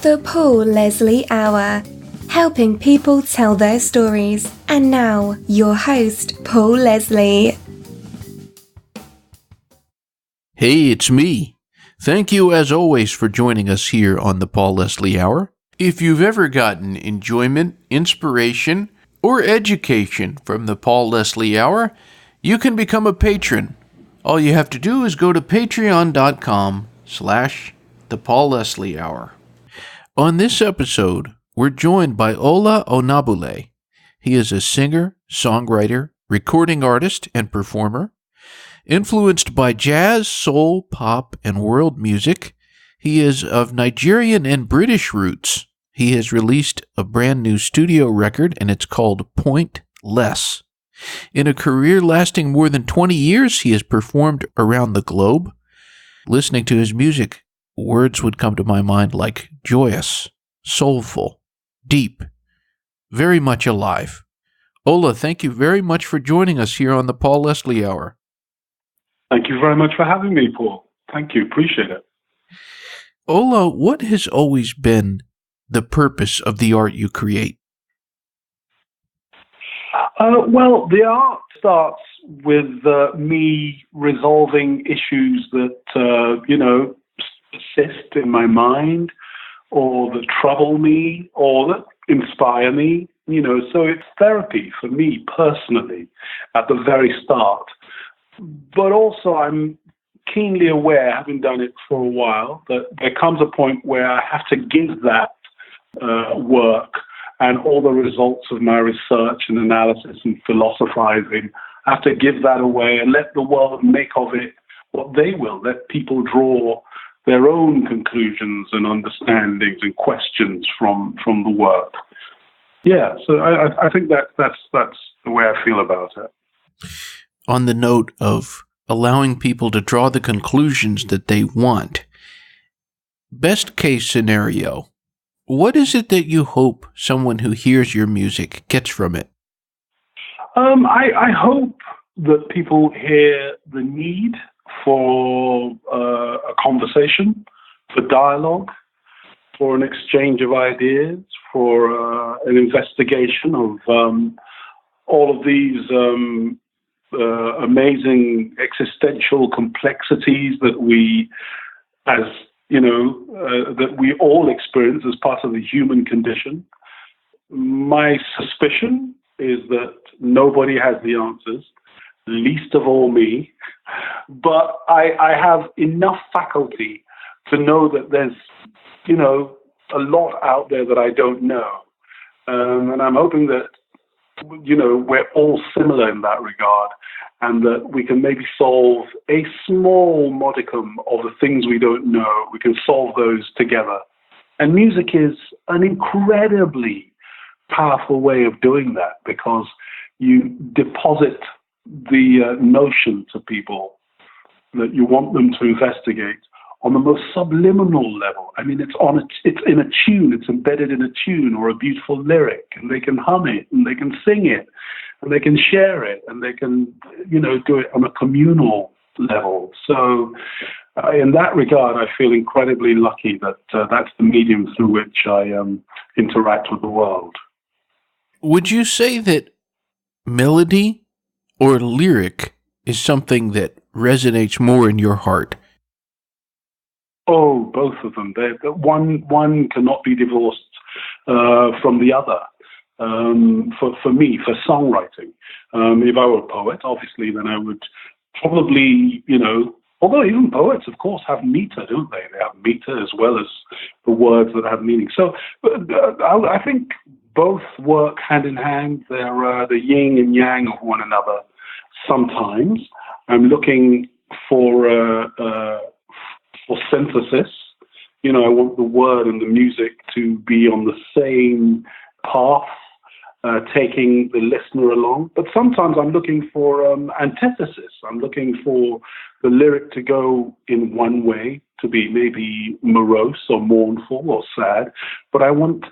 The Paul Leslie Hour, helping people tell their stories. And now, your host, Paul Leslie. Hey, it's me. Thank you, as always, for joining us here on the Paul Leslie Hour. If you've ever gotten enjoyment, inspiration, or education from the Paul Leslie Hour, you can become a patron. All you have to do is go to patreon.com/the Paul Leslie Hour. On this episode, we're joined by Ola Onabulé. He is a singer, songwriter, recording artist, and performer. Influenced by jazz, soul, pop, and world music, he is of Nigerian and British roots. He has released a brand new studio record, and it's called Point Less. In a career lasting more than 20 years, he has performed around the globe. Listening to his music, words would come to my mind like joyous, soulful, deep, very much alive. Ola, thank you very much for joining us here on the Paul Leslie Hour. Thank you very much for having me, Paul. Thank you. Appreciate it. Ola, what has always been the purpose of the art you create? Well, the art starts with me resolving issues that, persist in my mind or that trouble me or that inspire me. So it's therapy for me personally at the very start. But also I'm keenly aware, having done it for a while, that there comes a point where I have to give that work and all the results of my research and analysis and philosophizing, I have to give that away and let the world make of it what they will. Let people draw their own conclusions and understandings and questions from the work. Yeah, so I think that's the way I feel about it. On the note of allowing people to draw the conclusions that they want, best case scenario, what is it that you hope someone who hears your music gets from it? I hope that people hear the need for a conversation, for dialogue, for an exchange of ideas, for an investigation of all of these amazing existential complexities that we, that we all experience as part of the human condition. My suspicion is that nobody has the answers, least of all me, but I have enough faculty to know that there's, a lot out there that I don't know. And I'm hoping that, we're all similar in that regard, and that we can maybe solve a small modicum of the things we don't know. We can solve those together. And music is an incredibly powerful way of doing that, because you deposit the notion to people that you want them to investigate on the most subliminal level. I mean, it's in a tune, it's embedded in a tune or a beautiful lyric, and they can hum it, and they can sing it, and they can share it, and they can, do it on a communal level. So in that regard, I feel incredibly lucky that that's the medium through which I interact with the world. Would you say that melody or lyric is something that resonates more in your heart? Oh, both of them. One cannot be divorced from the other. For me, for songwriting, if I were a poet, obviously, then I would probably, although even poets, of course, have meter, don't they? They have meter as well as the words that have meaning. So I think both work hand in hand. They're the yin and yang of one another. Sometimes I'm looking for synthesis. I want the word and the music to be on the same path, taking the listener along. But sometimes I'm looking for antithesis. I'm looking for the lyric to go in one way, to be maybe morose or mournful or sad. But I want,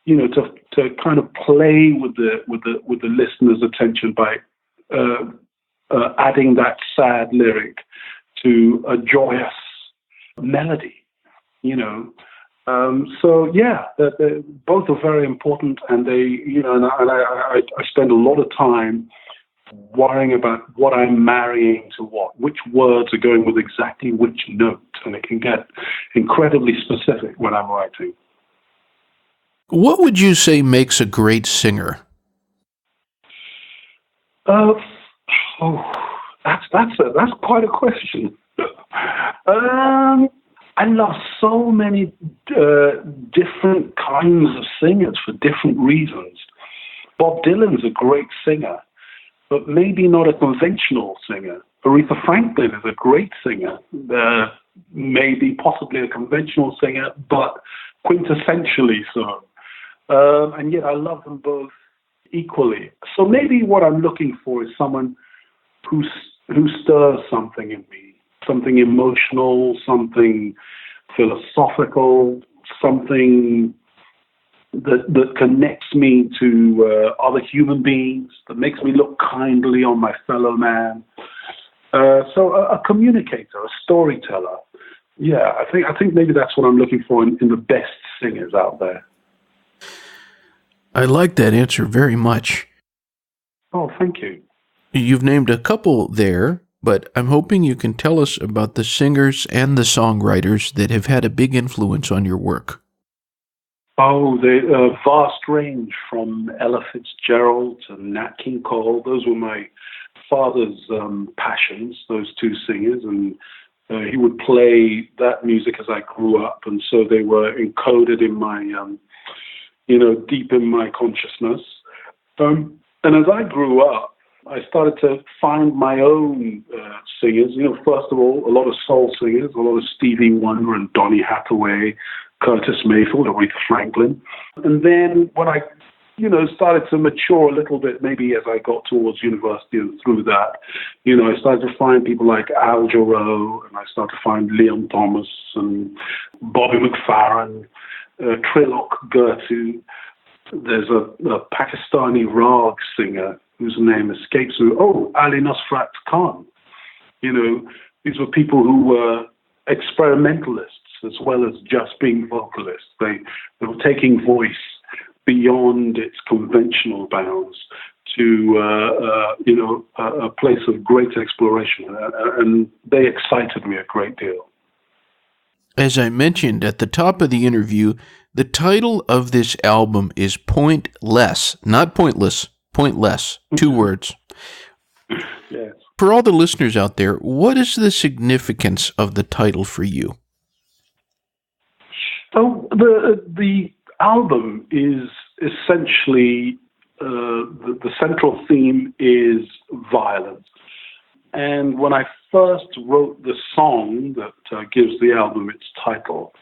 to kind of play with the listener's attention by adding that sad lyric to a joyous melody, So yeah, both are very important, and I spend a lot of time worrying about what I'm marrying to what, which words are going with exactly which note, and it can get incredibly specific when I'm writing. What would you say makes a great singer? That's quite a question. I love so many different kinds of singers for different reasons. Bob Dylan's a great singer, but maybe not a conventional singer. Aretha Franklin is a great singer, maybe possibly a conventional singer, but quintessentially so. And yet I love them both equally. So maybe what I'm looking for is someone who stirs something in me, something emotional, something philosophical, something that connects me to other human beings, that makes me look kindly on my fellow man. So a communicator, a storyteller. Yeah, I think maybe that's what I'm looking for in the best singers out there. I like that answer very much. Oh, thank you. You've named a couple there, but I'm hoping you can tell us about the singers and the songwriters that have had a big influence on your work. Oh, the vast range from Ella Fitzgerald to Nat King Cole. Those were my father's passions, those two singers, and he would play that music as I grew up, and so they were encoded in my, deep in my consciousness. And as I grew up, I started to find my own singers. First of all, a lot of soul singers, a lot of Stevie Wonder and Donny Hathaway, Curtis Mayfield, Aretha Franklin. And then when I, started to mature a little bit, maybe as I got towards university and through that, I started to find people like Al Jarreau, and I started to find Leon Thomas and Bobby McFerrin, Trilok Gurtu. There's a Pakistani rag singer whose name escapes me. Oh, Ali Nusrat Khan. These were people who were experimentalists as well as just being vocalists. They were taking voice beyond its conventional bounds to a place of great exploration, and they excited me a great deal. As I mentioned at the top of the interview, the title of this album is Pointless, not pointless, pointless, 2 words. Yes. For all the listeners out there, what is the significance of the title for you? Oh, the album is essentially the central theme is violence. And when I first wrote the song that gives the album its title,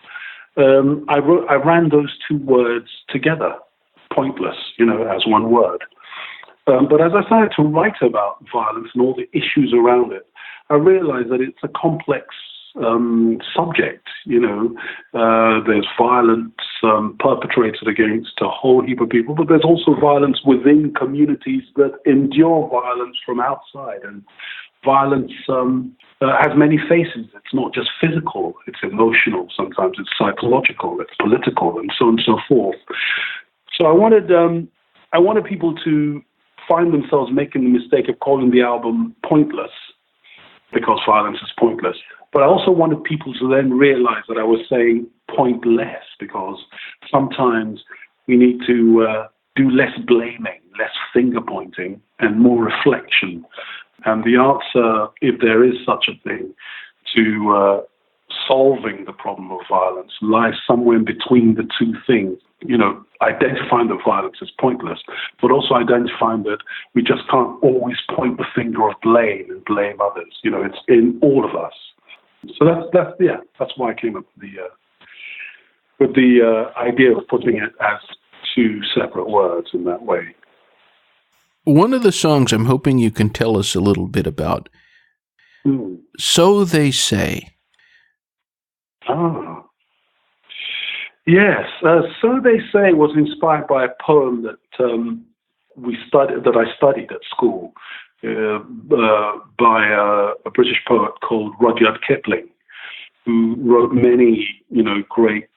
I ran those 2 words together, pointless, as one word. But as I started to write about violence and all the issues around it, I realized that it's a complex subject. There's violence perpetrated against a whole heap of people, but there's also violence within communities that endure violence from outside. And violence has many faces. It's not just physical, it's emotional, sometimes it's psychological, it's political, and so on and so forth. So I wanted people to find themselves making the mistake of calling the album pointless because violence is pointless. But I also wanted people to then realize that I was saying pointless because sometimes we need to do less blaming, less finger pointing, and more reflection. And the answer, if there is such a thing, to solving the problem of violence lies somewhere in between the 2 things. Identifying that violence is pointless, but also identifying that we just can't always point the finger of blame and blame others. It's in all of us. So that's why I came up with the idea of putting it as 2 separate words in that way. One of the songs I'm hoping you can tell us a little bit about. So They Say. Ah. Yes. So They Say was inspired by a poem that I studied at school by a British poet called Rudyard Kipling. who wrote many, great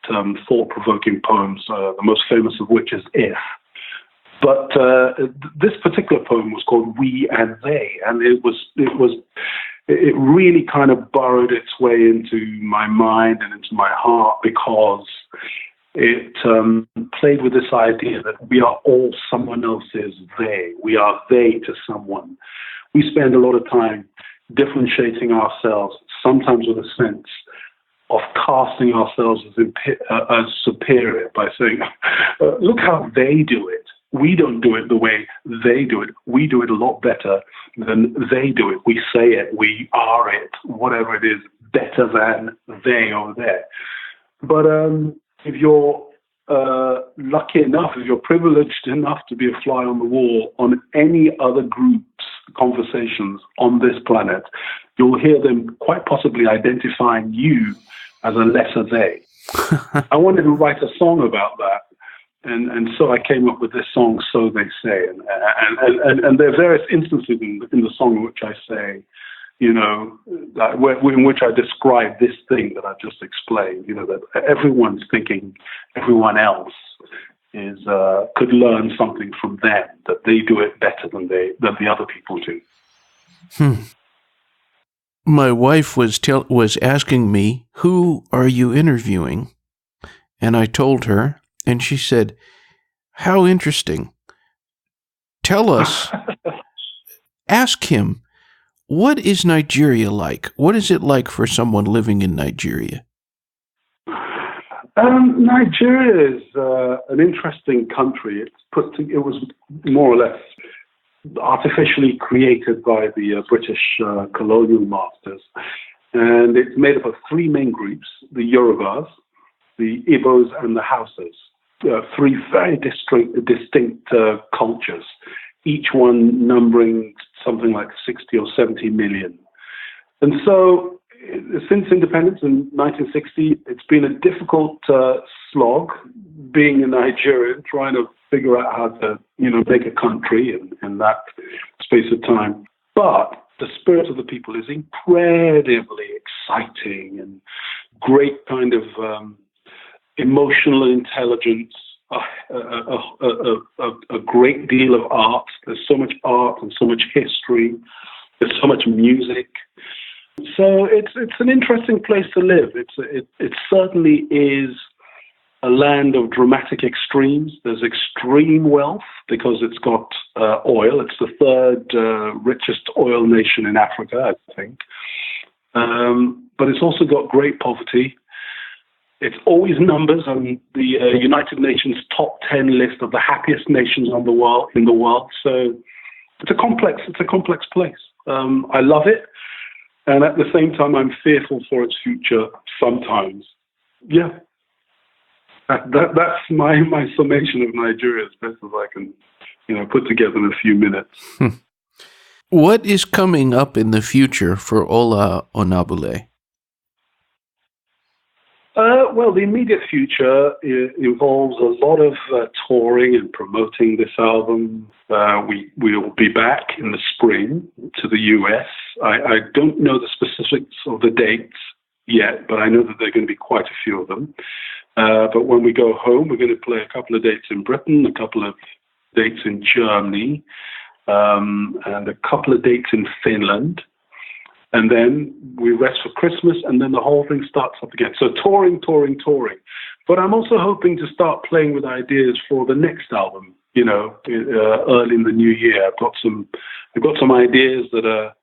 thought-provoking poems, the most famous of which is If. But this particular poem was called We and They, and it really kind of burrowed its way into my mind and into my heart because it played with this idea that we are all someone else's they. We are they to someone. We spend a lot of time differentiating ourselves, sometimes with a sense of casting ourselves as superior by saying, look how they do it. We don't do it the way they do it. We do it a lot better than they do it. We say it, we are it, whatever it is, better than they over there. But if you're lucky enough, if you're privileged enough to be a fly on the wall on any other group's conversations on this planet, you'll hear them quite possibly identifying you as a lesser they. I wanted to write a song about that. And so I came up with this song, So They Say. And there are various instances in the song in which I say, in which I describe this thing that I've just explained, that everyone's thinking everyone else could learn something from them, that they do it better than the other people do. My wife was asking me, who are you interviewing? And I told her, and she said, how interesting. Tell us, ask him, what is Nigeria like? What is it like for someone living in Nigeria? Nigeria is an interesting country. It was more or less artificially created by the British colonial masters. And it's made up of three main groups, the Yorubas, the Igbos, and the Hausas. Three very distinct cultures, each one numbering something like 60 or 70 million. And so since independence in 1960, it's been a difficult slog being a Nigerian, trying to figure out how to, make a country in that space of time. But the spirit of the people is incredibly exciting and great kind of emotional intelligence, a great deal of art. There's so much art and so much history. There's so much music. So it's an interesting place to live. It certainly is a land of dramatic extremes. There's extreme wealth because it's got oil. It's the third richest oil nation in Africa, I think. But it's also got great poverty. It's always numbers on the United Nations top 10 list of the happiest nations in the world. So it's a complex place. I love it, and at the same time, I'm fearful for its future sometimes. Yeah, that's my summation of Nigeria as best as I can, put together in a few minutes. What is coming up in the future for Ola Onabulé? Well, the immediate future involves a lot of touring and promoting this album. We'll be back in the spring to the US. I don't know the specifics of the dates yet, but I know that there are going to be quite a few of them. But when we go home, we're going to play a couple of dates in Britain, a couple of dates in Germany, and a couple of dates in Finland. And then we rest for Christmas, and then the whole thing starts up again. So touring. But I'm also hoping to start playing with ideas for the next album, early in the new year. I've got some ideas that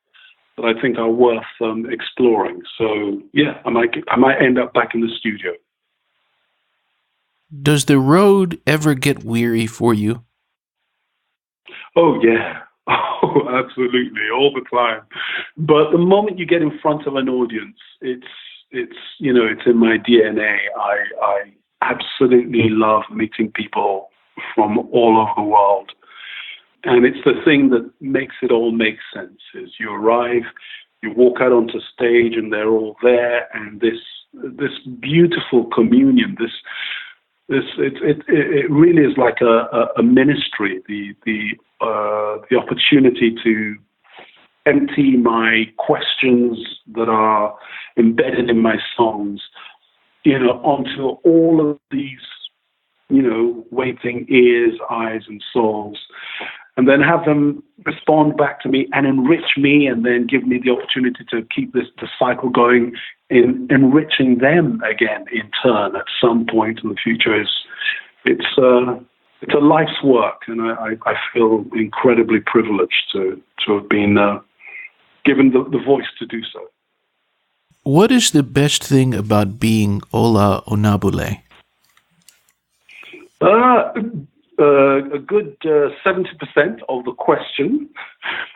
I think are worth exploring. So yeah, I might end up back in the studio. Does the road ever get weary for you? Oh yeah. Oh, absolutely, all the time. But the moment you get in front of an audience, it's in my DNA. I absolutely love meeting people from all over the world, and it's the thing that makes it all make sense. Is you arrive, you walk out onto stage, and they're all there, and this beautiful communion. It really is like a ministry. The opportunity to empty my questions that are embedded in my songs, onto all of these, waiting ears, eyes, and souls, and then have them respond back to me and enrich me, and then give me the opportunity to keep the cycle going in enriching them again in turn at some point in the future. It's a life's work, and I feel incredibly privileged to have been given the voice to do so. What is the best thing about being Ola Onabulé? A good 70% of the question,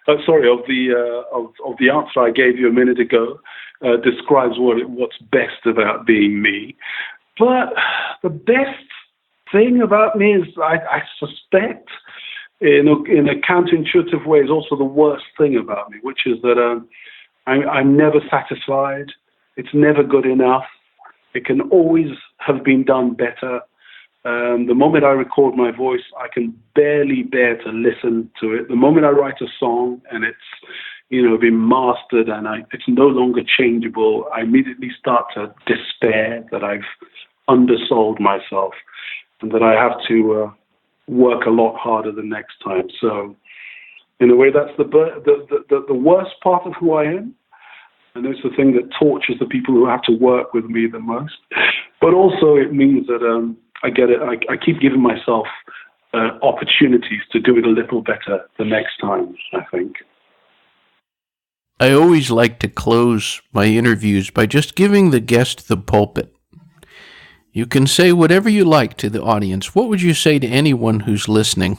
of the answer I gave you a minute ago, describes what's best about being me. But the best thing about me is, I suspect, in a counterintuitive way, is also the worst thing about me, which is that I'm never satisfied. It's never good enough. It can always have been done better. The moment I record my voice, I can barely bear to listen to it. The moment I write a song and it's been mastered and it's no longer changeable, I immediately start to despair that I've undersold myself and that I have to work a lot harder the next time. So, in a way, that's the worst part of who I am. And it's the thing that tortures the people who have to work with me the most. But also it means that I get it. I keep giving myself opportunities to do it a little better the next time, I think. I always like to close my interviews by just giving the guest the pulpit. You can say whatever you like to the audience. What would you say to anyone who's listening?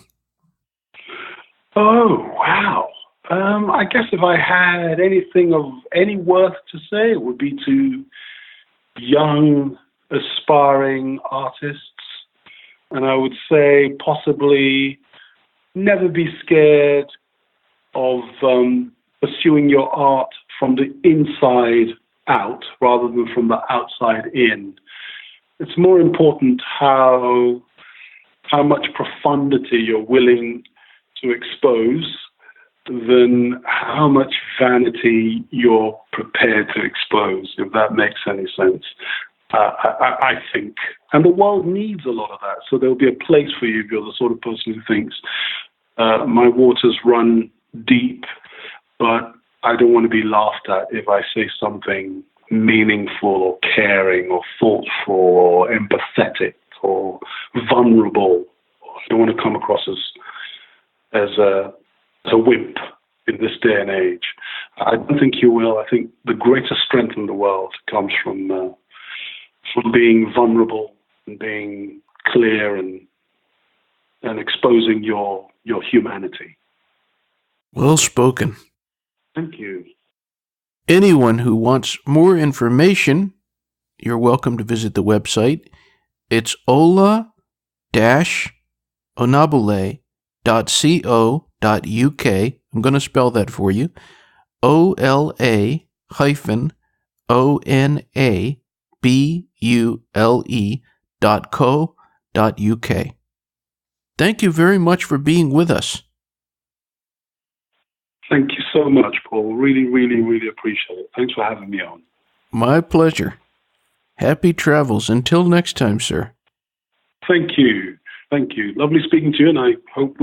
Oh, wow. I guess if I had anything of any worth to say, it would be to young, aspiring artists. And I would say possibly never be scared of pursuing your art from the inside out rather than from the outside in. It's more important how much profundity you're willing to expose than how much vanity you're prepared to expose, if that makes any sense. I think. And the world needs a lot of that. So there'll be a place for you if you're the sort of person who thinks, my waters run deep, but I don't want to be laughed at if I say something meaningful or caring or thoughtful or empathetic or vulnerable. I don't want to come across as a wimp in this day and age. I don't think you will. I think the greatest strength in the world comes from being vulnerable and being clear and exposing your humanity. Well spoken. Thank you. Anyone who wants more information, you're welcome to visit the website. It's ola-onabulé.co.uk. I'm going to spell that for you. OLA-onabule.co.uk. Thank you very much for being with us. Thank you so much, Paul. Really, really, really appreciate it. Thanks for having me on. My pleasure. Happy travels. Until next time, sir. Thank you. Thank you. Lovely speaking to you, and I hope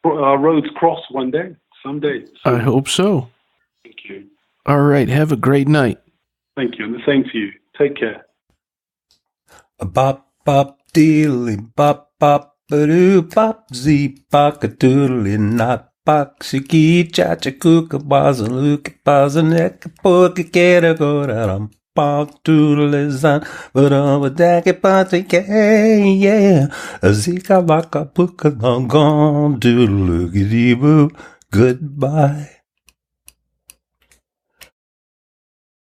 our roads cross one day, someday. I hope so. Thank you. All right. Have a great night. Thank you, and the same to you. Take care. Bop, bop, dealy, bop, bop, ba-doo, bop, zee, bop, a doodly, not. Bakshiki chacha kuka bazaluka bazanek poka kera goram pop doodlezan but over dake patike yeah zika baka puka long gone doodle boo. Goodbye.